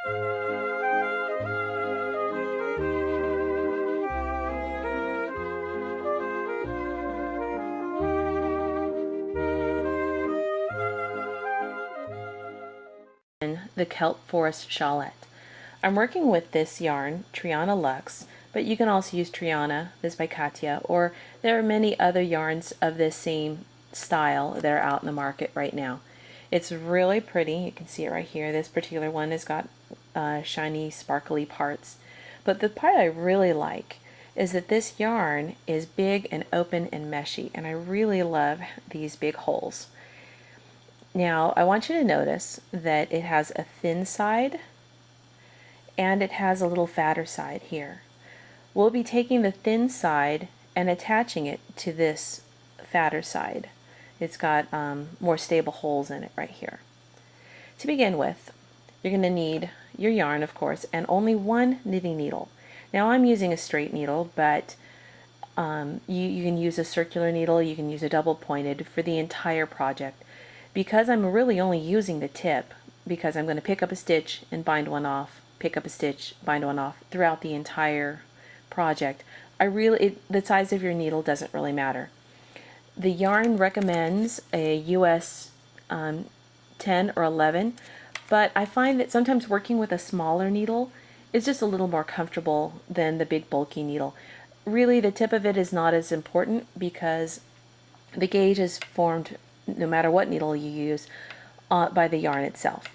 The Kelp Forest Shawlette. I'm working with this yarn, Triana Luxe, but you can also use Triana, this is by Katia, or there are many other yarns of this same style that are out in the market right now. It's really pretty, you can see it right here. This particular one has got shiny, sparkly parts. But the part I really like is that this yarn is big and open and meshy, and I really love these big holes. Now, I want you to notice that it has a thin side and it has a little fatter side here. We'll be taking the thin side and attaching it to this fatter side. It's got more stable holes in it right here. To begin with, you're going to need your yarn, of course, and only one knitting needle. Now, I'm using a straight needle, but you can use a circular needle, you can use a double pointed for the entire project. Because I'm really only using the tip, because I'm going to pick up a stitch and bind one off, pick up a stitch, bind one off throughout the entire project, the size of your needle doesn't really matter. The yarn recommends a US 10 or 11, but I find that sometimes working with a smaller needle is just a little more comfortable than the big bulky needle. Really, the tip of it is not as important because the gauge is formed no matter what needle you use by the yarn itself.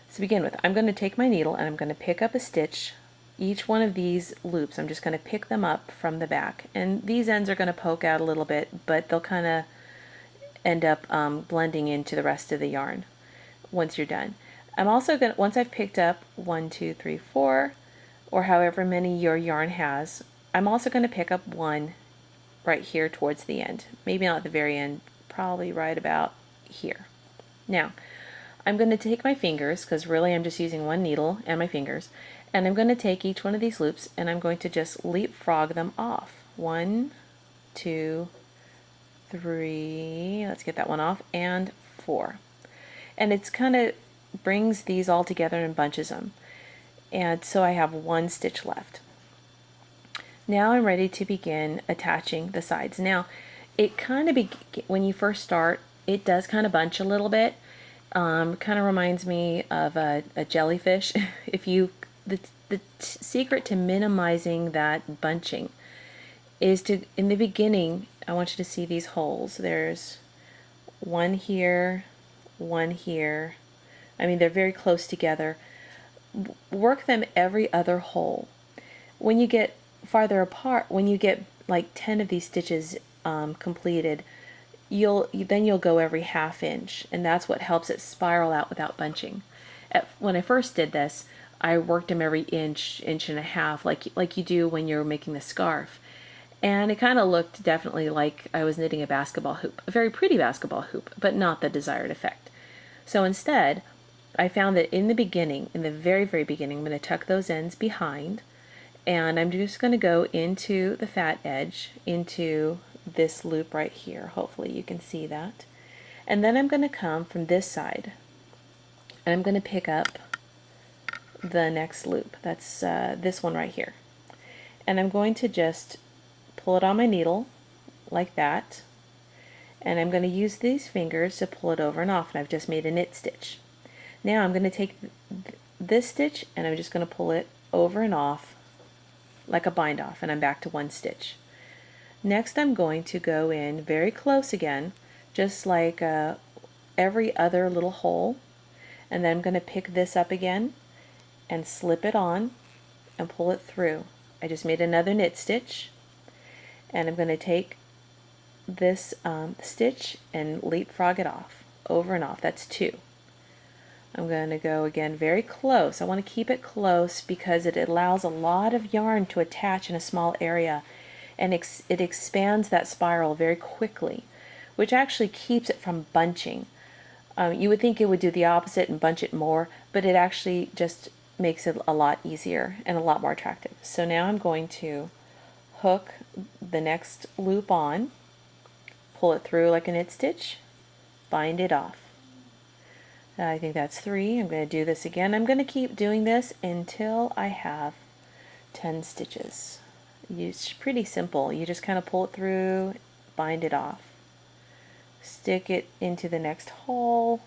So to begin with, I'm going to take my needle and I'm going to pick up a stitch. Each one of these loops, I'm just going to pick them up from the back, and these ends are going to poke out a little bit, but they'll kind of end up blending into the rest of the yarn once you're done. I'm also going to, once I've picked up 1, 2, 3, 4, or however many your yarn has, I'm also going to pick up one right here towards the end. Maybe not at the very end, probably right about here. Now, I'm going to take my fingers, because really I'm just using one needle and my fingers, and I'm going to take each one of these loops and I'm going to just leapfrog them off. 1, 2, 3, let's get that one off, and 4. And it's kind of brings these all together and bunches them. And so I have one stitch left. Now I'm ready to begin attaching the sides. Now, it kind of when you first start, it does kind of bunch a little bit. Kind of reminds me of a jellyfish. The secret to minimizing that bunching is to, in the beginning, I want you to see these holes. There's one here, one here. I mean, they're very close together. Work them every other hole. When you get farther apart, when you get like 10 of these stitches completed, then you'll go every ½ inch, and that's what helps it spiral out without bunching. When I first did this, I worked them every inch, inch and a half, like you do when you're making the scarf, and it kind of looked definitely like I was knitting a basketball hoop, a very pretty basketball hoop, but not the desired effect. So instead, I found that in the beginning, in the very, very beginning, I'm going to tuck those ends behind, and I'm just going to go into the fat edge, into this loop right here. Hopefully you can see that. And then I'm going to come from this side, and I'm going to pick up the next loop. That's this one right here. And I'm going to just pull it on my needle like that, and I'm going to use these fingers to pull it over and off, and I've just made a knit stitch. Now I'm going to take this stitch and I'm just going to pull it over and off like a bind off, and I'm back to one stitch. Next I'm going to go in very close again, just like every other little hole, and then I'm going to pick this up again and slip it on and pull it through. I just made another knit stitch, and I'm going to take this stitch and leapfrog it off, over and off. That's 2. I'm going to go again very close. I want to keep it close because it allows a lot of yarn to attach in a small area, and it expands that spiral very quickly, which actually keeps it from bunching. You would think it would do the opposite and bunch it more, but it actually just makes it a lot easier and a lot more attractive. So now I'm going to hook the next loop on, pull it through like a knit stitch, bind it off. I think that's 3. I'm going to do this again. I'm going to keep doing this until I have 10 stitches. It's pretty simple. You just kind of pull it through, bind it off, stick it into the next hole,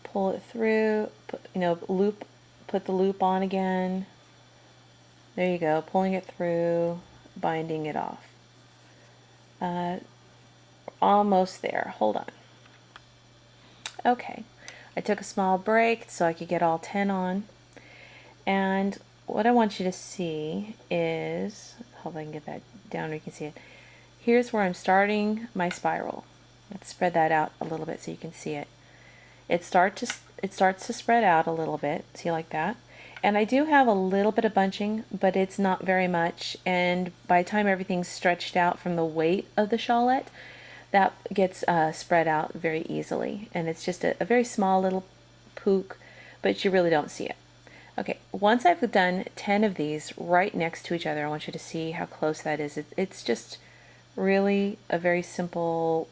pull it through, loop, put the loop on again. There you go, pulling it through, binding it off. Almost there. Hold on. Okay, I took a small break so I could get all 10 on. And what I want you to see is, hope I can get that down where you can see it. Here's where I'm starting my spiral. Let's spread that out a little bit so you can see it. It starts to spread out a little bit, see, like that. And I do have a little bit of bunching, but it's not very much. And by the time everything's stretched out from the weight of the shawlette, that gets spread out very easily. And it's just a very small little pook, but you really don't see it. Okay, once I've done 10 of these right next to each other, I want you to see how close that is. It's just really a very simple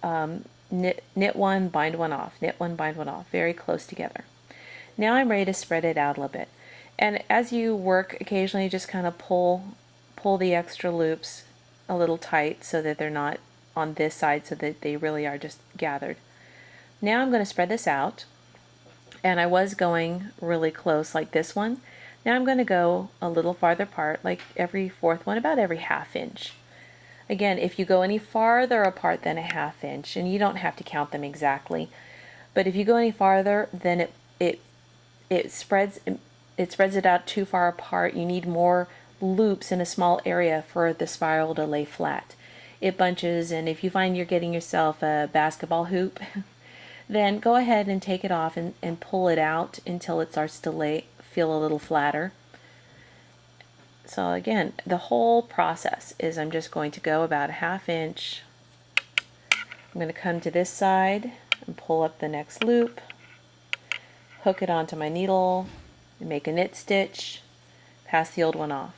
knit one, bind one off, knit one, bind one off, very close together. Now I'm ready to spread it out a little bit. And as you work, occasionally just kind of pull the extra loops a little tight so that they're not on this side, so that they really are just gathered. Now I'm going to spread this out, and I was going really close like this one. Now I'm going to go a little farther apart, like every 4th one, about every 1/2 inch. Again, if you go any farther apart than a 1/2 inch, and you don't have to count them exactly, but if you go any farther, then it spreads it out too far apart. You need more loops in a small area for the spiral to lay flat. It bunches, and if you find you're getting yourself a basketball hoop, then go ahead and take it off and pull it out until it starts to feel a little flatter. So again, the whole process is I'm just going to go about a 1/2 inch. I'm going to come to this side and pull up the next loop, hook it onto my needle, and make a knit stitch, pass the old one off,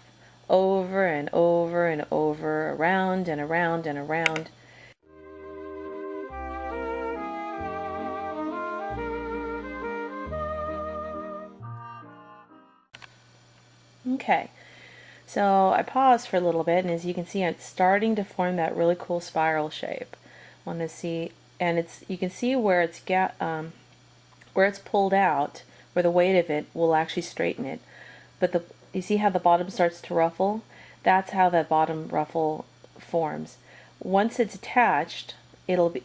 over and over and over, around and around and around. Okay, so I paused for a little bit, and as you can see, it's starting to form that really cool spiral shape. I want to see, and you can see where it's pulled out, where the weight of it will actually straighten it. But you see how the bottom starts to ruffle? That's how that bottom ruffle forms. Once it's attached, it'll be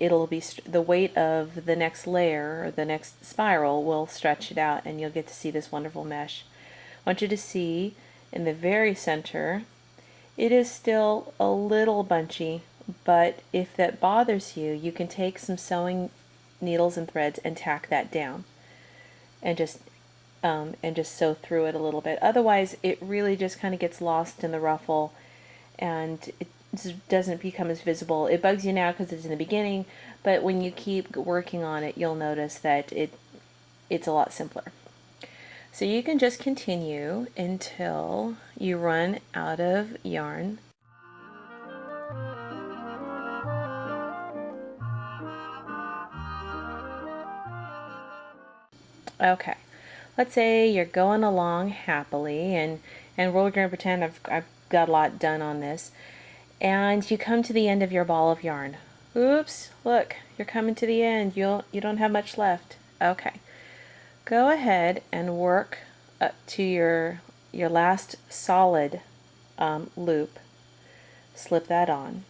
the weight of the next layer, or the next spiral, will stretch it out, and you'll get to see this wonderful mesh. I want you to see in the very center, it is still a little bunchy, but if that bothers you, you can take some sewing needles and threads and tack that down, and just sew through it a little bit. Otherwise, it really just kind of gets lost in the ruffle, and it doesn't become as visible. It bugs you now because it's in the beginning, but when you keep working on it, you'll notice that it's a lot simpler. So you can just continue until you run out of yarn. Okay, let's say you're going along happily, and we're going to pretend I've got a lot done on this, and you come to the end of your ball of yarn. Oops, look, you're coming to the end. You don't have much left. Okay, go ahead and work up to your last solid loop. Slip that on.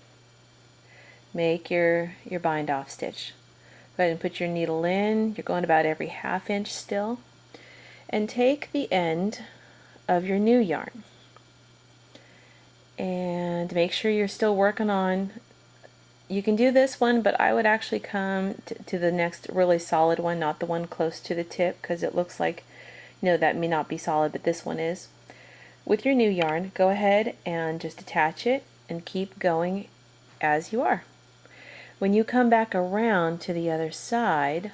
Make your bind off stitch. Go ahead and put your needle in. You're going about every 1/2 inch still. And take the end of your new yarn. And make sure you're still working on, you can do this one, but I would actually come to the next really solid one, not the one close to the tip, because it looks like, that may not be solid, but this one is. With your new yarn, go ahead and just attach it and keep going as you are. When you come back around to the other side,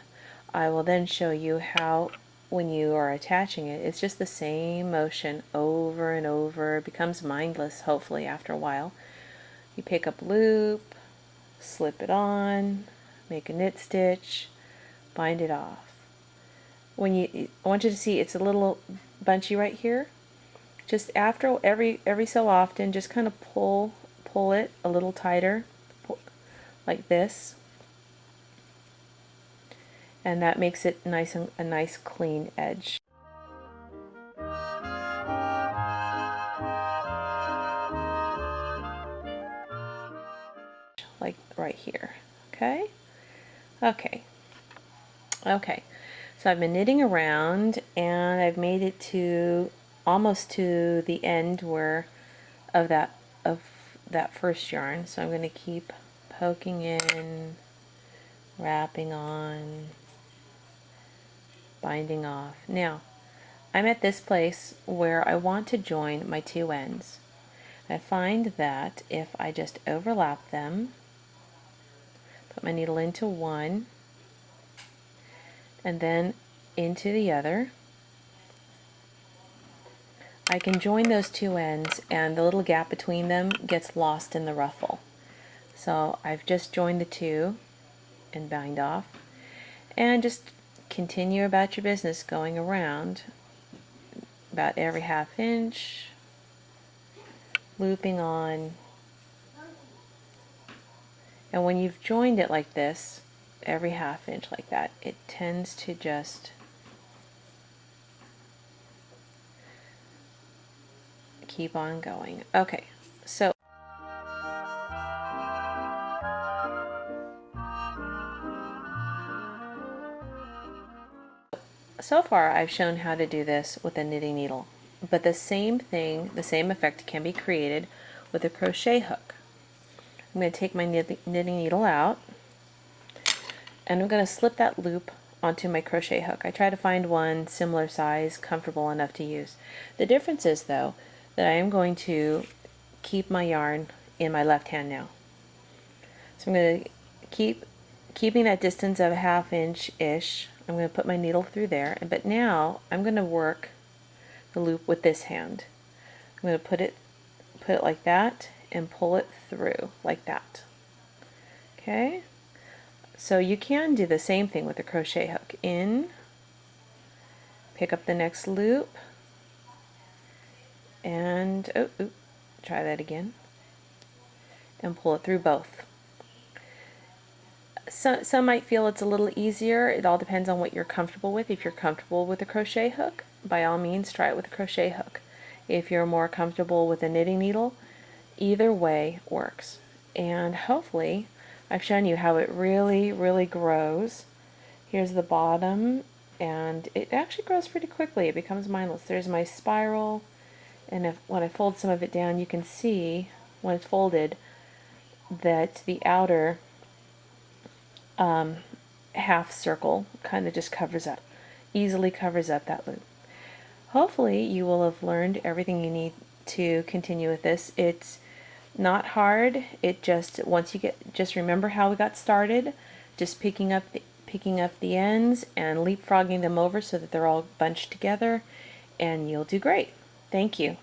I will then show you how, when you are attaching it, it's just the same motion over and over. It becomes mindless, hopefully, after a while. You pick up loop, slip it on, make a knit stitch, bind it off. I want you to see it's a little bunchy right here. Just after every so often, just kind of pull it a little tighter, like this, and that makes it nice and a nice clean edge. Like right here. Okay? Okay. Okay. So I've been knitting around and I've made it to almost to the end of that first yarn. So I'm going to keep poking in, wrapping on, binding off. Now, I'm at this place where I want to join my two ends. I find that if I just overlap them, put my needle into one, and then into the other, I can join those two ends and the little gap between them gets lost in the ruffle. So I've just joined the two and bind off, and just continue about your business going around about every half inch, looping on. And when you've joined it like this, every half inch like that, it tends to just keep on going. Okay, so far I've shown how to do this with a knitting needle, but the same thing, the same effect can be created with a crochet hook. I'm going to take my knitting needle out, and I'm going to slip that loop onto my crochet hook. I try to find one similar size, comfortable enough to use. The difference is, though, that I am going to keep my yarn in my left hand now. So I'm going to keeping that distance of a half inch-ish. I'm going to put my needle through there, but now I'm going to work the loop with this hand. I'm going to put it like that and pull it through like that. Okay? So you can do the same thing with the crochet hook. In, pick up the next loop, and try that again, and pull it through both. Some might feel it's a little easier. It all depends on what you're comfortable with. If you're comfortable with a crochet hook, by all means try it with a crochet hook. If you're more comfortable with a knitting needle, either way works. And hopefully I've shown you how it really grows. Here's the bottom, and it actually grows pretty quickly. It becomes mindless. There's my spiral, and when I fold some of it down, you can see when it's folded that the outer half circle kind of just easily covers up that loop. Hopefully you will have learned everything you need to continue with this. It's not hard. It just, just remember how we got started, just picking up the ends and leapfrogging them over so that they're all bunched together, and you'll do great. Thank you.